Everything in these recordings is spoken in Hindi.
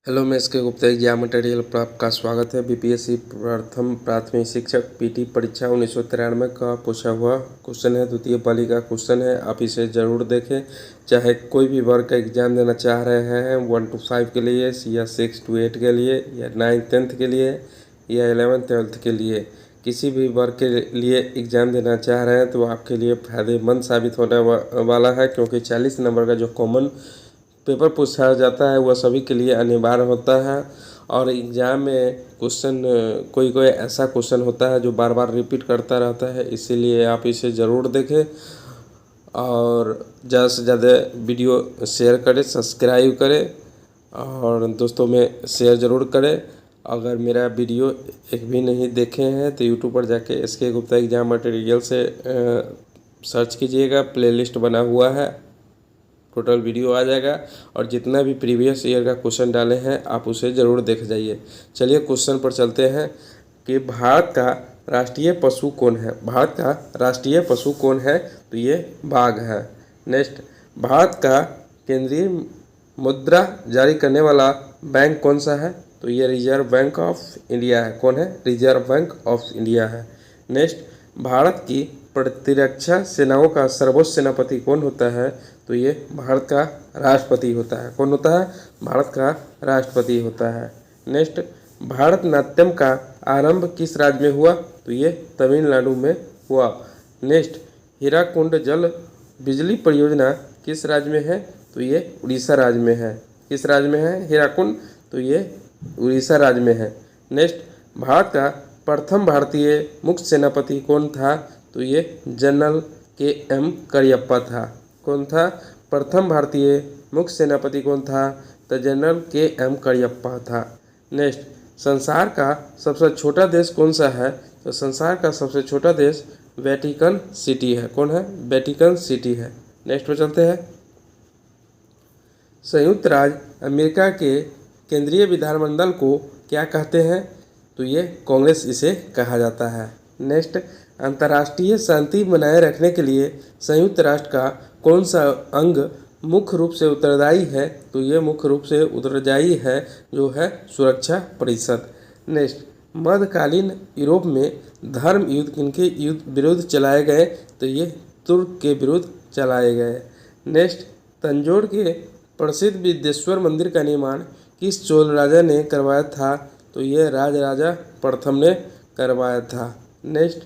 हेलो, मैं एसके गुप्ता एग्जाम मटेरियल पर आपका स्वागत है। बीपीएससी प्रथम प्राथमिक शिक्षक पीटी परीक्षा 1993 का पूछा हुआ क्वेश्चन है। द्वितीय पाली का क्वेश्चन है, आप इसे ज़रूर देखें। चाहे कोई भी वर्ग का एग्ज़ाम देना चाह रहे हैं 1 to 5 के लिए, या 6 to 8 के लिए, या 9th 10th के लिए, या 11th 12th के लिए, किसी भी वर्ग के लिए एग्ज़ाम देना चाह रहे हैं तो आपके लिए फ़ायदेमंद साबित होने वाला है, क्योंकि 40 नंबर का जो कॉमन पेपर पूछा जाता है वह सभी के लिए अनिवार्य होता है। और एग्ज़ाम में क्वेश्चन कोई कोई ऐसा क्वेश्चन होता है जो बार बार रिपीट करता रहता है, इसीलिए आप इसे ज़रूर देखें और ज़्यादा से ज़्यादा वीडियो शेयर करें, सब्सक्राइब करें और दोस्तों में शेयर ज़रूर करें। अगर मेरा वीडियो एक भी नहीं देखे हैं तो यूट्यूब पर जाके एसके गुप्ता एग्जाम मटेरियल से सर्च कीजिएगा, प्लेलिस्ट बना हुआ है, टोटल वीडियो आ जाएगा और जितना भी प्रीवियस ईयर का क्वेश्चन डाले हैं आप उसे ज़रूर देख जाइए। चलिए क्वेश्चन पर चलते हैं कि भारत का राष्ट्रीय पशु कौन है। भारत का राष्ट्रीय पशु कौन है, तो ये बाघ है। नेक्स्ट, भारत का केंद्रीय मुद्रा जारी करने वाला बैंक कौन सा है, तो ये रिजर्व बैंक ऑफ इंडिया है। कौन है? रिजर्व बैंक ऑफ इंडिया है। नेक्स्ट, भारत की प्रतिरक्षा सेनाओं का सर्वोच्च सेनापति कौन होता है, तो ये भारत का राष्ट्रपति होता है। कौन होता है? भारत का राष्ट्रपति होता है। नेक्स्ट, भारतनाट्यम का आरंभ किस राज्य में हुआ, तो ये तमिलनाडु में हुआ। नेक्स्ट, हीराकुंड जल बिजली परियोजना किस राज्य में है, तो ये उड़ीसा राज्य में है। किस राज्य में है हीराकुंड, तो ये उड़ीसा राज्य में है। नेक्स्ट, भारत का प्रथम भारतीय मुख्य सेनापति कौन था, तो ये जनरल के.एम. करियप्पा था। कौन था? प्रथम भारतीय मुख्य सेनापति कौन था, तो जनरल के.एम. करियप्पा था। नेक्स्ट, संसार का सबसे छोटा देश कौन सा है, तो संसार का सबसे छोटा देश वेटिकन सिटी है। कौन है? वेटिकन सिटी है। नेक्स्ट पे चलते हैं। संयुक्त राज्य अमेरिका के केंद्रीय विधानमंडल को क्या कहते हैं, तो ये कांग्रेस इसे कहा जाता है। नेक्स्ट, अंतर्राष्ट्रीय शांति बनाए रखने के लिए संयुक्त राष्ट्र का कौन सा अंग मुख्य रूप से उत्तरदायी है, तो ये मुख्य रूप से उत्तरदायी है जो है सुरक्षा परिषद। नेक्स्ट, मध्यकालीन यूरोप में धर्म युद्ध किनके विरुद्ध चलाए गए, तो ये तुर्क के विरुद्ध चलाए गए। नेक्स्ट, तंजौर के प्रसिद्ध विदेश्वर मंदिर का निर्माण किस चोल राजा ने करवाया था, तो ये राजराजा प्रथम ने करवाया था। नेक्स्ट,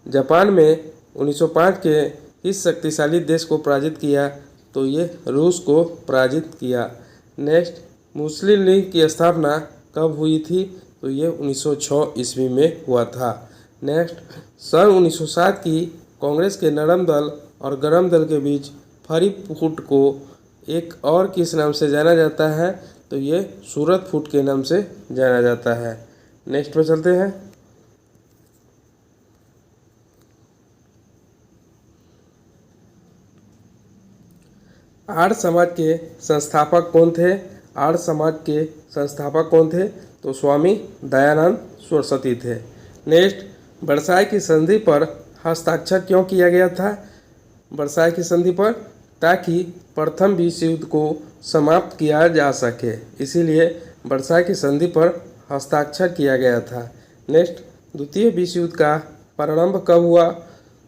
जापान में 1905 के किस शक्तिशाली देश को पराजित किया, तो ये रूस को पराजित किया। नेक्स्ट, मुस्लिम लीग की स्थापना कब हुई थी, तो ये 1906 ईस्वी में हुआ था। नेक्स्ट, सन 1907 की कांग्रेस के नरम दल और गरम दल के बीच फरी फूट को एक और किस नाम से जाना जाता है, तो ये सूरत फूट के नाम से जाना जाता है। नेक्स्ट पे चलते हैं। आर्य समाज के संस्थापक कौन थे? आर्य समाज के संस्थापक कौन थे, तो स्वामी दयानंद सरस्वती थे। नेक्स्ट, वर्साई की संधि पर हस्ताक्षर क्यों किया गया था? वर्साई की संधि पर ताकि प्रथम विश्व युद्ध को समाप्त किया जा सके, इसीलिए वर्साई की संधि पर हस्ताक्षर किया गया था। नेक्स्ट, द्वितीय विश्व युद्ध का प्रारंभ कब हुआ?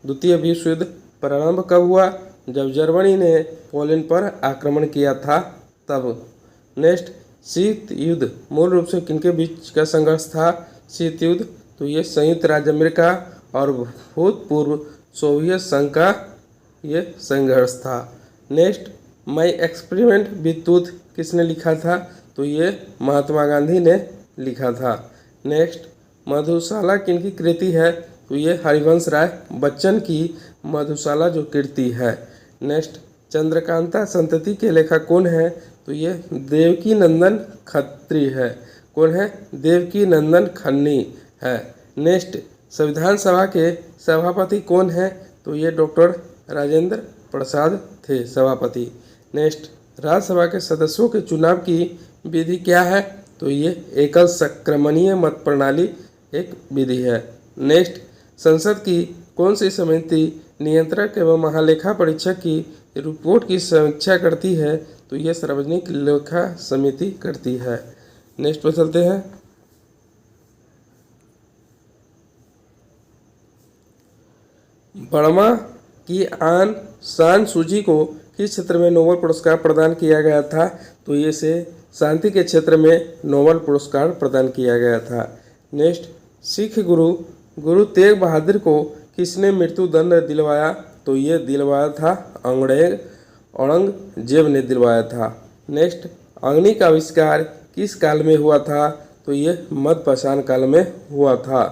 द्वितीय विश्व युद्ध प्रारंभ कब हुआ? जब जर्मनी ने पोलैंड पर आक्रमण किया था तब। नेक्स्ट, शीत युद्ध मूल रूप से किनके बीच का संघर्ष था? शीत युद्ध, तो ये संयुक्त राज्य अमेरिका और भूतपूर्व सोवियत संघ का ये संघर्ष था। Next, my experiment with tooth किसने लिखा था, तो ये महात्मा गांधी ने लिखा था। नेक्स्ट, मधुशाला किनकी कृति है, तो ये हरिवंश राय बच्चन की मधुशाला जो कृति है। नेक्स्ट, चंद्रकांता संतति के लेखक कौन है, तो ये देवकी नंदन खत्री है। कौन है? देवकी नंदन खन्नी है। नेक्स्ट, संविधान सभा के सभापति कौन है, तो ये डॉक्टर राजेंद्र प्रसाद थे सभापति। नेक्स्ट, राज्यसभा के सदस्यों के चुनाव की विधि क्या है, तो ये एकल संक्रमणीय मत प्रणाली एक विधि है। नेक्स्ट, संसद की कौन सी समिति नियंत्रक एवं महालेखा परीक्षक की रिपोर्ट की समीक्षा करती है, तो ये सार्वजनिक लेखा समिति करती है। नेक्स्ट पर चलते हैं। बर्मा की आन सान सूची को किस क्षेत्र में नोबेल पुरस्कार प्रदान किया गया था? तो ये से शांति के क्षेत्र में नोबेल पुरस्कार प्रदान किया गया था। नेक्स्ट, सिख गुरु गुरु तेग बहादुर को किसने मृत्युदंड दिलवाया? तो ये दिलवाया था औरंगजेब ने दिलवाया था। नेक्स्ट, अग्नि का आविष्कार किस काल में हुआ था? तो ये मध्यपाषाण काल में हुआ था।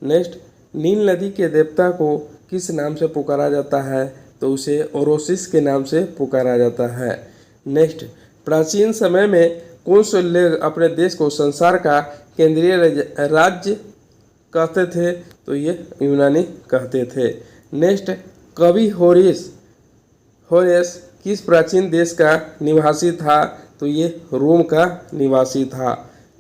नेक्स्ट, नील नदी के देवता को किस नाम से पुकारा जाता है? तो उसे ओरोसिस के नाम से पुकारा जाता है। नेक्स्ट, प्राचीन समय में कौन से लोग अपने देश को संसार का केंद्रीय राज्य कहते थे? तो ये यूनानी कहते थे। नेक्स्ट, कवि होरेस किस प्राचीन देश का निवासी था? तो ये रोम का निवासी था।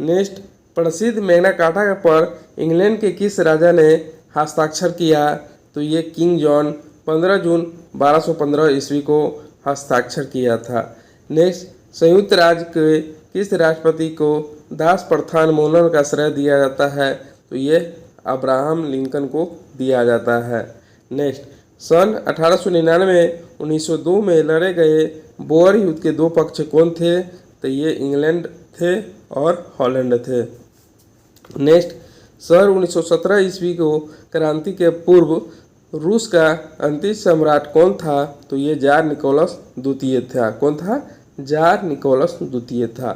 नेक्स्ट, प्रसिद्ध मैग्ना कार्टा पर इंग्लैंड के किस राजा ने हस्ताक्षर किया? तो ये किंग जॉन 15 जून 1215 ईस्वी को हस्ताक्षर किया था। नेक्स्ट, संयुक्त राज्य के किस राष्ट्रपति को दास प्रथा उन्मूलन का श्रेय दिया जाता है? तो ये अब्राहम लिंकन को दिया जाता है। नेक्स्ट, सन 1899-1902 में लड़े गए बोअर युद्ध के दो पक्ष कौन थे? तो ये इंग्लैंड थे और हॉलैंड थे। नेक्स्ट, सन 1917 ईस्वी को क्रांति के पूर्व रूस का अंतिम सम्राट कौन था? तो ये जार निकोलस द्वितीय था। कौन था? जार निकोलस द्वितीय था।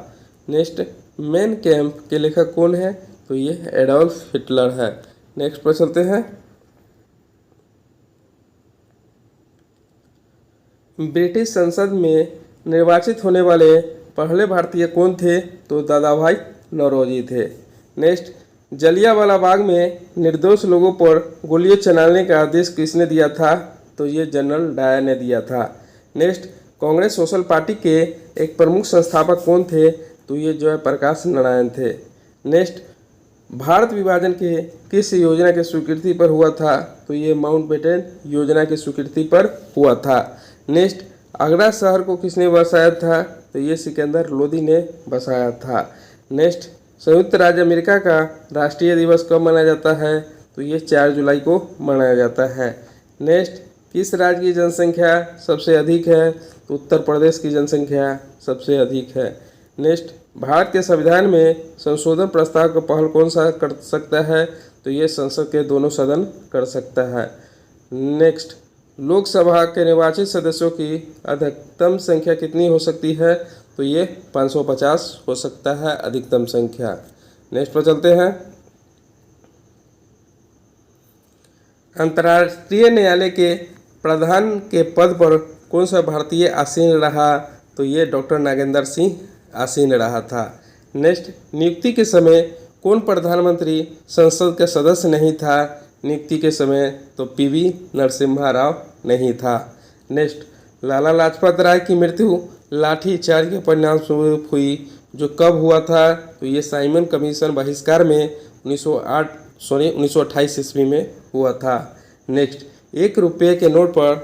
नेक्स्ट, मेन कैम्प के लेखक कौन है? तो ये एडोल्फ हिटलर है। नेक्स्ट पर चलते हैं। ब्रिटिश संसद में निर्वाचित होने वाले पहले भारतीय कौन थे? तो दादाभाई नौरोजी थे। नेक्स्ट, जलियांवाला बाग में निर्दोष लोगों पर गोलियां चलाने का आदेश किसने दिया था? तो ये जनरल डायर ने दिया था। नेक्स्ट, कांग्रेस सोशल पार्टी के एक प्रमुख संस्थापक कौन थे? तो ये जयप्रकाश नारायण थे। नेक्स्ट, भारत विभाजन के किस योजना की स्वीकृति पर हुआ था? तो ये माउंटबेटन योजना की स्वीकृति पर हुआ था। नेक्स्ट, आगरा शहर को किसने बसाया था? तो ये सिकंदर लोदी ने बसाया था। नेक्स्ट, संयुक्त राज्य अमेरिका का राष्ट्रीय दिवस कब मनाया जाता है? तो ये 4 जुलाई को मनाया जाता है। नेक्स्ट, किस राज्य की जनसंख्या सबसे अधिक है? तो उत्तर प्रदेश की जनसंख्या सबसे अधिक है। नेक्स्ट, भारत के संविधान में संशोधन प्रस्ताव का पहल कौन सा कर सकता है? तो ये संसद के दोनों सदन कर सकता है। नेक्स्ट, लोकसभा के निर्वाचित सदस्यों की अधिकतम संख्या कितनी हो सकती है? तो ये 550 हो सकता है अधिकतम संख्या। नेक्स्ट पर चलते हैं। अंतर्राष्ट्रीय न्यायालय के प्रधान के पद पर कौन सा भारतीय आसीन रहा? तो ये डॉक्टर नागेंद्र सिंह आसीन रहा था। नेक्स्ट, नियुक्ति के समय कौन प्रधानमंत्री संसद का सदस्य नहीं था? नियुक्ति के समय तो पीवी नरसिम्हा राव नहीं था। नेक्स्ट, लाला लाजपत राय की मृत्यु लाठी चार्ज के परिणाम स्वरूप हुई, जो कब हुआ था? तो ये साइमन कमीशन बहिष्कार में 1928 ईस्वी में हुआ था। नेक्स्ट, 1 रुपये के नोट पर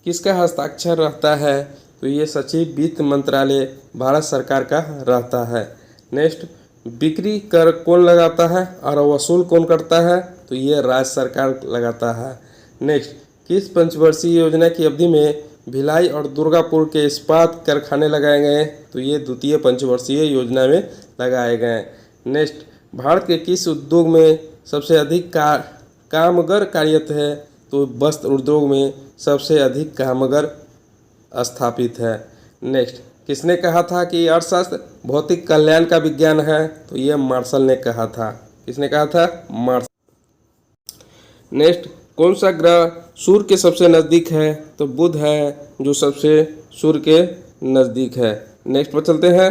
किसका हस्ताक्षर रहता है? तो ये सचिव वित्त मंत्रालय भारत सरकार का रहता है। नेक्स्ट, बिक्री कर कौन लगाता है और वसूल कौन करता है? तो ये राज्य सरकार लगाता है। नेक्स्ट, किस पंचवर्षीय योजना की अवधि में भिलाई और दुर्गापुर के इस्पात कारखाने लगाए गए? तो ये द्वितीय पंचवर्षीय योजना में लगाए गए। नेक्स्ट, भारत के किस उद्योग में सबसे अधिक कामगार कार्यरत है? तो वस्त्र उद्योग में सबसे अधिक कामगार स्थापित है। नेक्स्ट, किसने कहा था कि अर्थशास्त्र भौतिक कल्याण का विज्ञान है? तो ये मार्शल ने कहा था। किसने कहा था? मार्शल। नेक्स्ट, कौन सा ग्रह सूर्य के सबसे नज़दीक है? तो बुध है जो सबसे सूर्य के नज़दीक है। नेक्स्ट पर चलते हैं।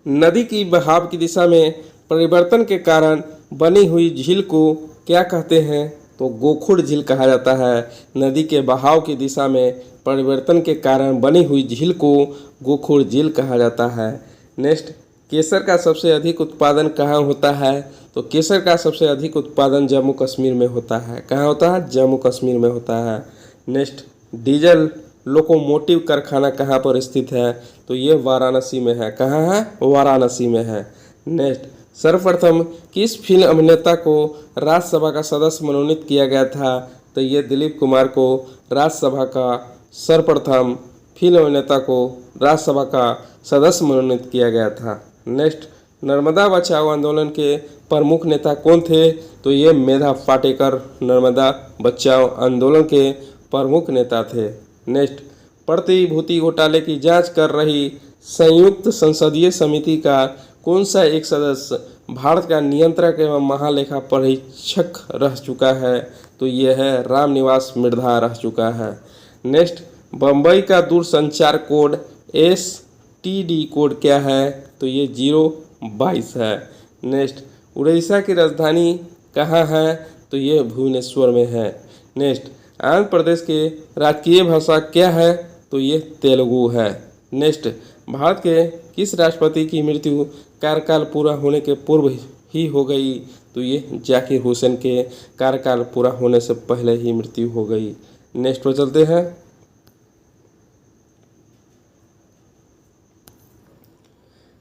नदी की बहाव की दिशा में परिवर्तन के कारण बनी हुई झील को क्या कहते हैं? तो गोखुर झील कहा जाता है। नदी के बहाव की दिशा में परिवर्तन के कारण बनी हुई झील को गोखुर झील कहा जाता है। नेक्स्ट, केसर का सबसे अधिक उत्पादन कहाँ होता है? तो केसर का सबसे अधिक उत्पादन जम्मू कश्मीर में होता है। कहाँ होता है? जम्मू कश्मीर में होता है। नेक्स्ट, डीजल लोकोमोटिव कारखाना कहाँ पर स्थित है? तो ये वाराणसी में है। कहाँ है? वाराणसी में है। नेक्स्ट, सर्वप्रथम किस फिल्म अभिनेता को राज्यसभा का सदस्य मनोनीत किया गया था? तो ये दिलीप कुमार को राज्यसभा का सर्वप्रथम फिल्म अभिनेता को राज्यसभा का सदस्य मनोनीत किया गया था। नेक्स्ट, नर्मदा बचाओ आंदोलन के प्रमुख नेता कौन थे? तो ये मेधा पाटेकर नर्मदा बचाओ आंदोलन के प्रमुख नेता थे। नेक्स्ट, प्रतिभूति घोटाले की जांच कर रही संयुक्त संसदीय समिति का कौन सा एक सदस्य भारत का नियंत्रक एवं महालेखा परीक्षक रह चुका है? तो ये है रामनिवास मिर्धा रह चुका है। नेक्स्ट, बम्बई का दूरसंचार कोड STD कोड क्या है? तो ये 022 है। नेक्स्ट, उड़ीसा की राजधानी कहाँ है? तो ये भुवनेश्वर में है। नेक्स्ट, आंध्र प्रदेश के राजकीय भाषा क्या है? तो ये तेलुगु है। नेक्स्ट, भारत के किस राष्ट्रपति की मृत्यु कार्यकाल पूरा होने के पूर्व ही हो गई? तो ये जाकिर हुसैन के कार्यकाल पूरा होने से पहले ही मृत्यु हो गई। नेक्स्ट पर चलते हैं।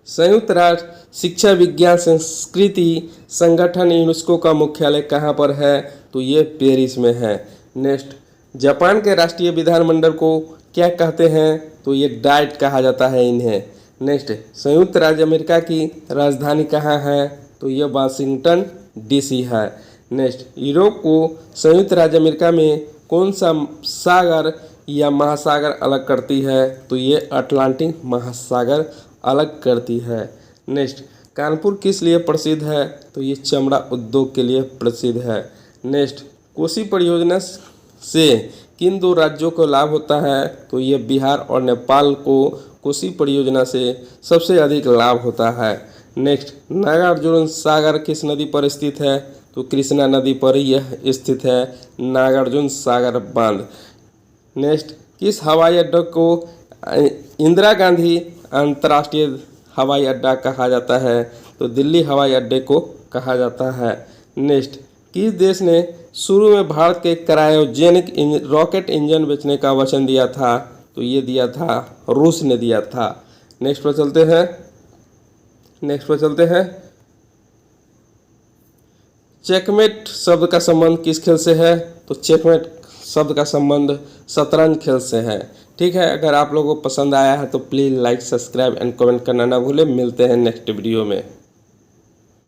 संयुक्त राष्ट्र शिक्षा विज्ञान संस्कृति संगठन यूनेस्को का मुख्यालय कहाँ पर है? तो ये पेरिस में है। नेक्स्ट, जापान के राष्ट्रीय विधानमंडल को क्या कहते हैं? तो ये डाइट कहा जाता है इन्हें। नेक्स्ट, संयुक्त राज्य अमेरिका की राजधानी कहाँ है? तो ये वाशिंगटन DC है। नेक्स्ट, यूरोप को संयुक्त राज्य अमेरिका में कौन सा सागर या महासागर अलग करती है? तो ये अटलांटिक महासागर अलग करती है। नेक्स्ट, कानपुर किस लिए प्रसिद्ध है? तो ये चमड़ा उद्योग के लिए प्रसिद्ध है। नेक्स्ट, कोसी परियोजना से किन दो राज्यों को लाभ होता है? तो ये बिहार और नेपाल को कोसी परियोजना से सबसे अधिक लाभ होता है। नेक्स्ट, नागार्जुन सागर किस नदी पर स्थित है? तो कृष्णा नदी पर यह स्थित है नागार्जुन सागर बांध। नेक्स्ट, किस हवाई अड्डे को इंदिरा गांधी अंतर्राष्ट्रीय हवाई अड्डा कहा जाता है? तो दिल्ली हवाई अड्डे को कहा जाता है। नेक्स्ट, किस देश ने शुरू में भारत के क्रायोजेनिक रॉकेट इंजन बेचने का वचन दिया था? तो ये दिया था रूस ने दिया था। नेक्स्ट पर चलते हैं। चेकमेट शब्द का संबंध किस खेल से है? तो चेकमेट शब्द का संबंध शतरंज खेल से है। ठीक है, अगर आप लोगों को पसंद आया है तो please like, subscribe and comment करना ना भूलें। मिलते हैं नेक्स्ट वीडियो में।